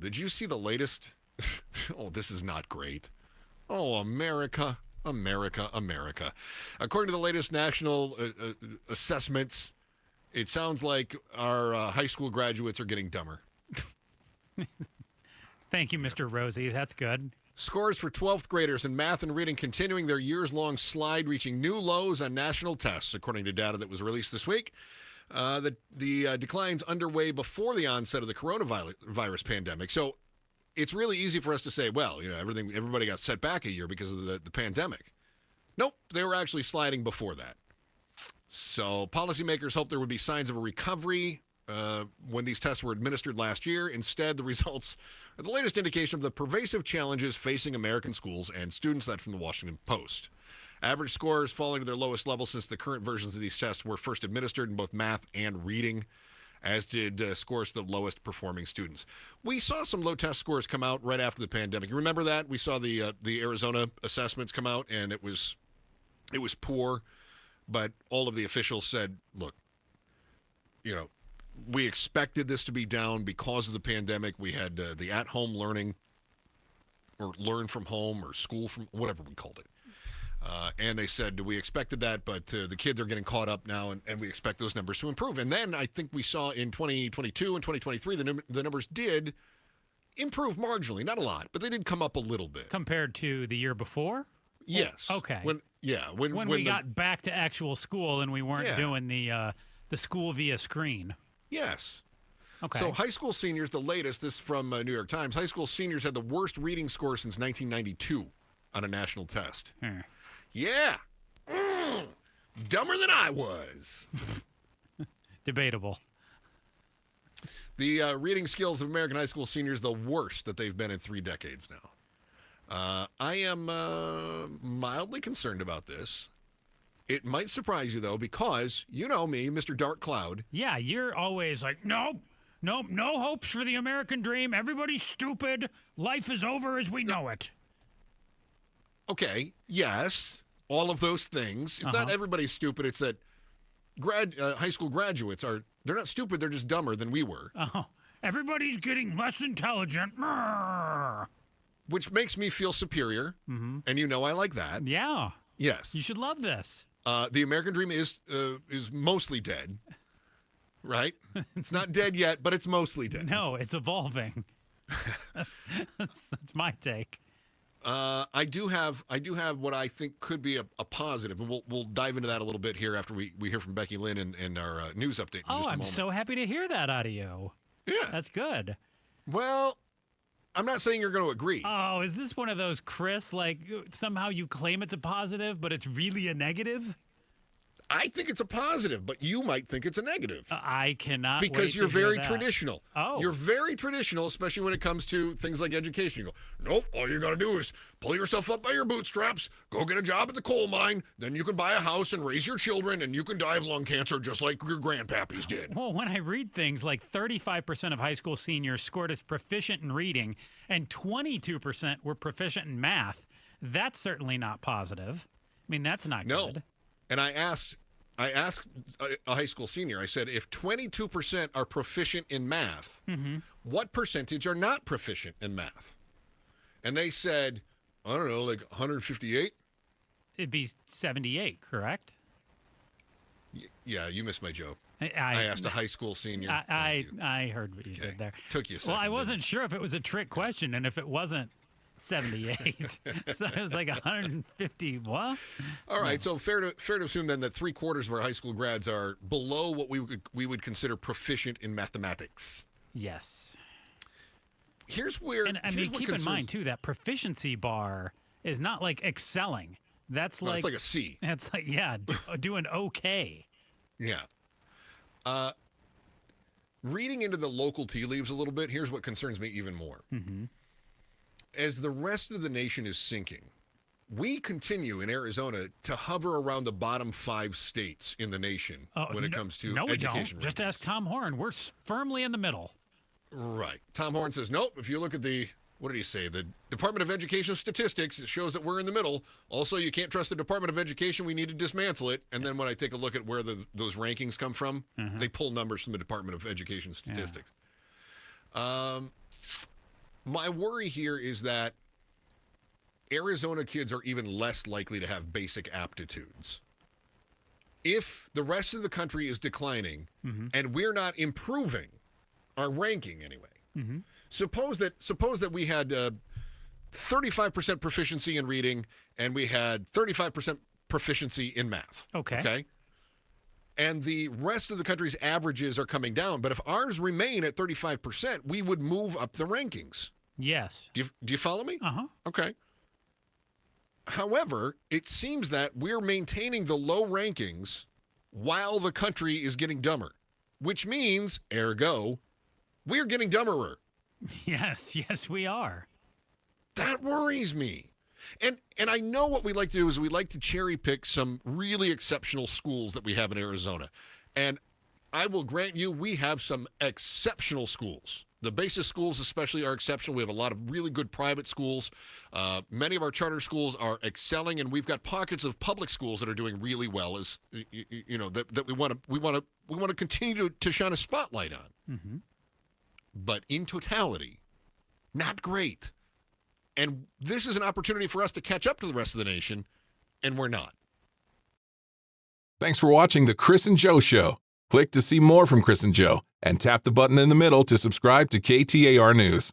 Did you see the latest? Oh, this is not great. Oh, America, America, America. According to the latest national assessments, it sounds like our high school graduates are getting dumber. Thank you, Mr. Rosie. That's good. Scores for 12th graders in math and reading continuing their years-long slide, reaching new lows on national tests, according to data that was released this week. The decline's underway before the onset of the coronavirus pandemic. So it's really easy for us to say, well, everybody got set back a year because of the pandemic. Nope, they were actually sliding before that. So policymakers hoped there would be signs of a recovery when these tests were administered last year. Instead, the results are the latest indication of the pervasive challenges facing American schools and students. That from the Washington Post. Average scores falling to their lowest level since the current versions of these tests were first administered in both math and reading, as did scores to the lowest performing students. We saw some low test scores come out right after the pandemic. You remember that? We saw the Arizona assessments come out, and it was poor, but all of the officials said, look, we expected this to be down because of the pandemic. We had the at-home learning, or learn from home, or school from, whatever we called it. And they said, we expected that, but the kids are getting caught up now, and we expect those numbers to improve. And then I think we saw in 2022 and 2023, the numbers did improve marginally. Not a lot, but they did come up a little bit. Compared to the year before? Yes. Okay. When we got back to actual school and we weren't doing the school via screen. Yes. Okay. So high school seniors, the latest, this is from New York Times, high school seniors had the worst reading score since 1992 on a national test. Yeah. Dumber than I was. Debatable. The reading skills of American high school seniors, the worst that they've been in 3 decades now. I am mildly concerned about this. It might surprise you, though, because you know me, Mr. Dark Cloud. Yeah, you're always like, nope, no hopes for the American dream. Everybody's stupid. Life is over as we know it. Okay, yes, all of those things. It's not everybody's stupid. It's that high school graduates they're not stupid. They're just dumber than we were. Oh, everybody's getting less intelligent. Which makes me feel superior, and I like that. Yeah. Yes. You should love this. The American dream is mostly dead, right? It's not dead yet, but it's mostly dead. No, it's evolving. That's my take. I do have what I think could be a positive, and we'll dive into that a little bit here after we hear from Becky Lynn and our news update. In just a I'm moment. so happy to hear that out of you. Yeah, that's good. Well, I'm not saying you're going to agree. Oh, is this one of those, Chris, like somehow you claim it's a positive, but it's really a negative? I think it's a positive, but you might think it's a negative. I cannot because you're very traditional. Oh. You're very traditional, especially when it comes to things like education. You go, nope, all you got to do is pull yourself up by your bootstraps, go get a job at the coal mine, then you can buy a house and raise your children, and you can die of lung cancer just like your grandpappies did. Well, when I read things like 35% of high school seniors scored as proficient in reading and 22% were proficient in math, that's certainly not positive. I mean, that's not good. No. And I asked a high school senior, I said, if 22% are proficient in math, what percentage are not proficient in math? And they said, I don't know, like 158? It'd be 78, correct? Yeah, you missed my joke. I asked a high school senior. I heard what you did there. Took you a second. Well, I wasn't sure if it was a trick question, and if it wasn't 78, so it was like 150. What? All right, so fair to assume then that 3/4 of our high school grads are below what we would consider proficient in mathematics. Yes. Here's where, and I mean, keep in mind too that proficiency bar is not like excelling. That's like it's like a C. That's like doing okay. Yeah. Reading into the local tea leaves a little bit, here's what concerns me even more. As the rest of the nation is sinking, we continue in Arizona to hover around the bottom 5 states in the nation when it comes to education. We don't. Just ask Tom Horn. We're firmly in the middle. Right. Tom Horn says, nope, if you look at what did he say? The Department of Education statistics, it shows that we're in the middle. Also, you can't trust the Department of Education. We need to dismantle it. And then when I take a look at where those rankings come from, they pull numbers from the Department of Education statistics. My worry here is that Arizona kids are even less likely to have basic aptitudes. If the rest of the country is declining and we're not improving our ranking anyway, suppose that we had 35% proficiency in reading and we had 35% proficiency in math. Okay. And the rest of the country's averages are coming down. But if ours remain at 35%, we would move up the rankings. Yes. Do you follow me? Uh-huh. Okay. However, it seems that we're maintaining the low rankings while the country is getting dumber, which means, ergo, we're getting dumberer. Yes, we are. That worries me. And I know what we like to do is we like to cherry pick some really exceptional schools that we have in Arizona. And I will grant you, we have some exceptional schools. The basis schools especially are exceptional. We have a lot of really good private schools. Many of our charter schools are excelling, and we've got pockets of public schools that are doing really well. As you know, that we want to continue to shine a spotlight on. But in totality, not great. And this is an opportunity for us to catch up to the rest of the nation, and we're not. Thanks for watching The Chris and Joe Show. Click to see more from Chris and Joe, and tap the button in the middle to subscribe to KTAR News.